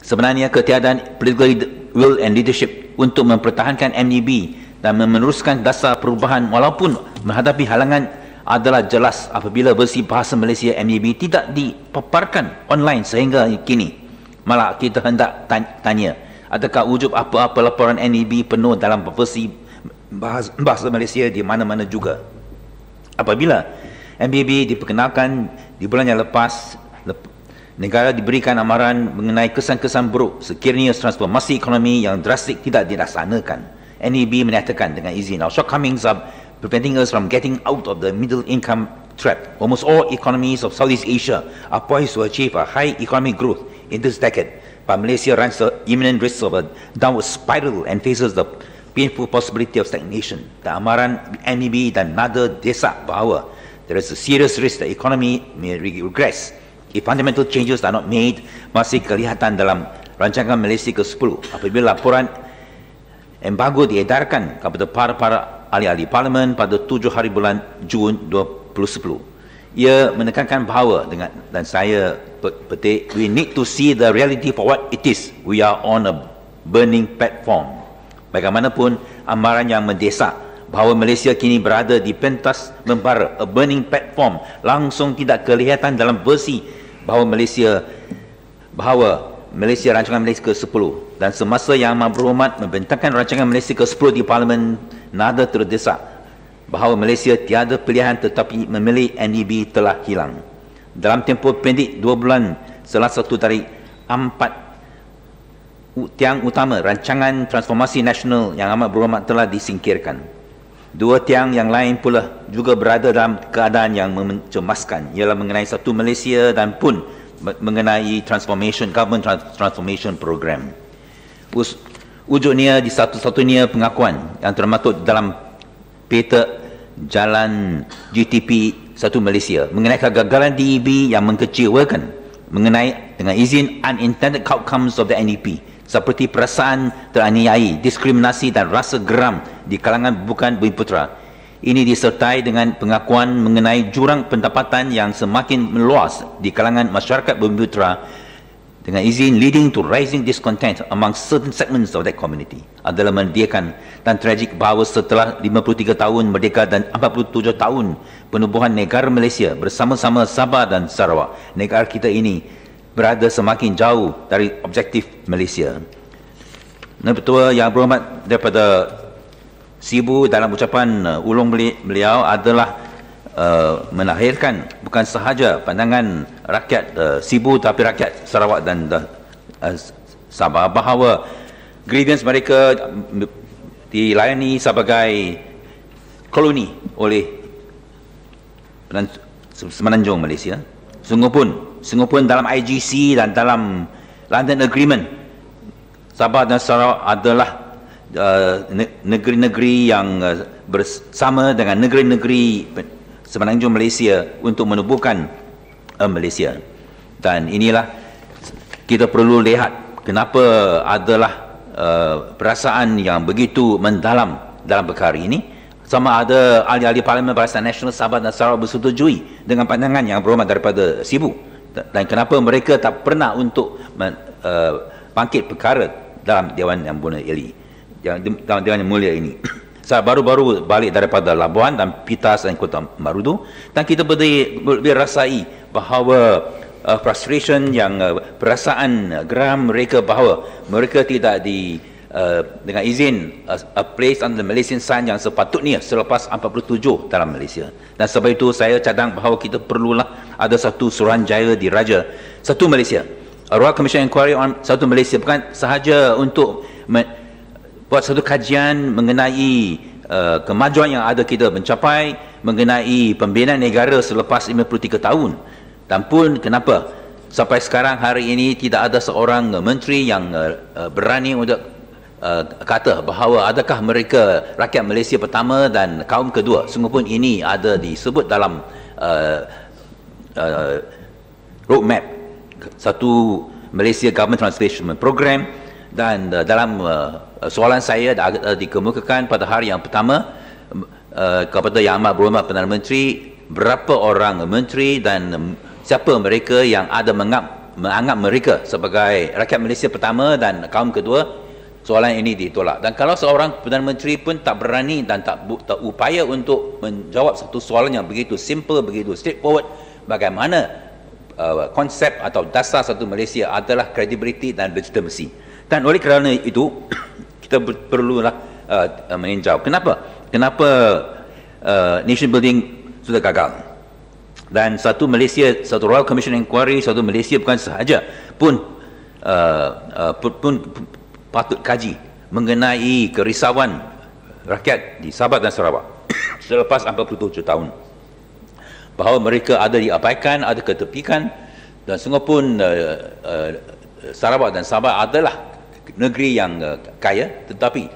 Sebenarnya ketiadaan political will and leadership untuk mempertahankan MDB dan meneruskan dasar perubahan walaupun menghadapi halangan adalah jelas apabila versi bahasa Malaysia MDB tidak dipaparkan online sehingga kini. Malah kita hendak tanya, adakah wujud apa-apa laporan MDB penuh dalam versi bahasa Malaysia di mana-mana juga? Apabila MDB diperkenalkan di bulan yang lepas, negara diberikan amaran mengenai kesan-kesan buruk sekiranya transformasi ekonomi yang drastik tidak dilaksanakan. NEB menyatakan dengan izin, our shortcomings are preventing us from getting out of the middle income trap. Almost all economies of Southeast Asia are poised to achieve a high economic growth in this decade, but Malaysia runs the imminent risk of a downward spiral and faces the painful possibility of stagnation. Dan amaran NEB dan nada desak bahawa there is a serious risk the economy may regress if fundamental changes are not made masih kelihatan dalam rancangan Malaysia ke-10 apabila laporan embargo diedarkan kepada para ahli-ahli parlimen pada 7 hari bulan Jun 2010. Ia menekankan bahawa dan saya petik, we need to see the reality for what it is. We are on a burning platform. Bagaimanapun amaran yang mendesak bahawa Malaysia kini berada di pentas membara, a burning platform, langsung tidak kelihatan dalam versi bahawa Malaysia rancangan Malaysia ke-10 dan semasa yang Amat Berhormat membentangkan rancangan Malaysia ke-10 di Parlimen, nada terdesak bahawa Malaysia tiada pilihan tetapi memilih NEB telah hilang. Dalam tempoh pendek 2 bulan, salah satu dari 4 tiang utama rancangan transformasi nasional yang Amat Berhormat telah disingkirkan. 2 tiang yang lain pula juga berada dalam keadaan yang mencemaskan, ialah mengenai satu Malaysia dan pun mengenai government transformation program. Wujudnya di satu-satunya pengakuan yang termaktub dalam peta jalan GTP satu Malaysia mengenai kegagalan DEB yang mengecewakan mengenai dengan izin unintended outcomes of the NEP seperti perasaan teraniaya, diskriminasi dan rasa geram di kalangan bukan Bumiputera. Ini disertai dengan pengakuan mengenai jurang pendapatan yang semakin meluas di kalangan masyarakat Bumiputera dengan izin leading to rising discontent among certain segments of that community. Adalah menyediakan dan tragik bahawa setelah 53 tahun merdeka dan 47 tahun penubuhan negara Malaysia bersama-sama Sabah dan Sarawak, negara kita ini berada semakin jauh dari objektif Malaysia. Ketua Yang Berhormat daripada Sibu dalam ucapan ulung beliau adalah melahirkan bukan sahaja pandangan rakyat Sibu tapi rakyat Sarawak dan Sabah bahawa grievance mereka dilayani sebagai koloni oleh Semenanjung Malaysia. Sungguh pun dalam IGC dan dalam London Agreement, Sabah dan Sarawak adalah negeri-negeri yang bersama dengan negeri-negeri Semenanjung Malaysia untuk menubuhkan Malaysia. Dan inilah kita perlu lihat kenapa adalah perasaan yang begitu mendalam dalam perkara ini. Sama ada ahli-ahli Parlimen Barisan Nasional Sabah dan Sarawak bersetujui dengan pandangan yang berhormat daripada Sibu, dan kenapa mereka tak pernah untuk bangkit perkara dalam Dewan Yang Mulia ini. Saya baru-baru balik daripada Labuan dan Pitas dan Kota Marudu, dan kita boleh rasai bahawa frustration perasaan geram mereka bahawa mereka tidak dengan izin place under the Malaysian sign yang sepatutnya selepas 47 dalam Malaysia. Dan sebab itu saya cadang bahawa kita perlulah ada satu Suruhanjaya Diraja satu Malaysia, a Royal Commission Inquiry on satu Malaysia, bukan sahaja untuk buat satu kajian mengenai kemajuan yang ada kita mencapai mengenai pembinaan negara selepas 53 tahun, dan pun kenapa sampai sekarang hari ini tidak ada seorang menteri yang berani untuk kata bahawa adakah mereka rakyat Malaysia pertama dan kaum kedua. Sungguh pun ini ada disebut dalam roadmap satu Malaysia Government Transformation Program, dan dalam soalan saya dikemukakan pada hari yang pertama kepada Yang Amat Berhormat Perdana Menteri berapa orang menteri dan siapa mereka yang ada mengap menganggap mereka sebagai rakyat Malaysia pertama dan kaum kedua, soalan ini ditolak. Dan kalau seorang Perdana Menteri pun tak berani dan tak upaya untuk menjawab satu soalan yang begitu simple, begitu straightforward, bagaimana konsep atau dasar satu Malaysia adalah credibility dan legitimacy. Dan oleh kerana itu kita perlulah meninjau kenapa nation building sudah gagal. Dan satu Malaysia, satu Royal Commission Inquiry, satu Malaysia bukan sahaja pun patut kaji mengenai kerisauan rakyat di Sabah dan Sarawak selepas 47 tahun, bahawa mereka ada diabaikan, ada ketepikan, dan sungguh pun Sarawak dan Sabah adalah negeri yang kaya tetapi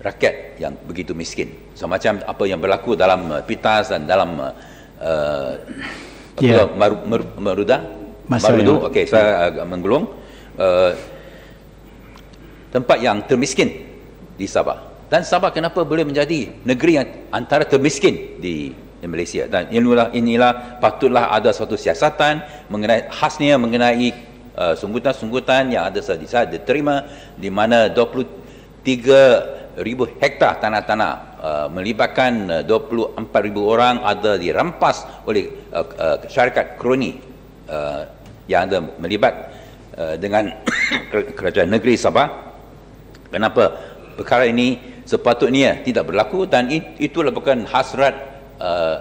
rakyat yang begitu miskin, semacam apa yang berlaku dalam PITAS dan dalam Marudu. Okey, saya agak menggulung. Tempat yang termiskin di Sabah. Dan Sabah kenapa boleh menjadi negeri yang antara termiskin di Malaysia? Dan inilah patutlah ada suatu siasatan mengenai khasnya mengenai sunggutan-sunggutan yang ada saja diterima, di mana 23,000 hektar tanah-tanah melibatkan 24,000 orang ada dirampas oleh syarikat kroni yang ada melibat dengan kerajaan negeri Sabah. Kenapa perkara ini sepatutnya tidak berlaku, dan itulah bukan hasrat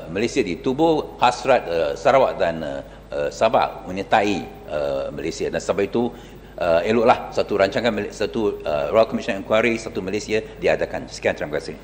Malaysia di tubuh, hasrat Sarawak dan Sabah menyertai Malaysia. Dan sebab itu eloklah satu rancangan, satu Royal Commission Inquiry, satu Malaysia diadakan. Sekian, terima kasih.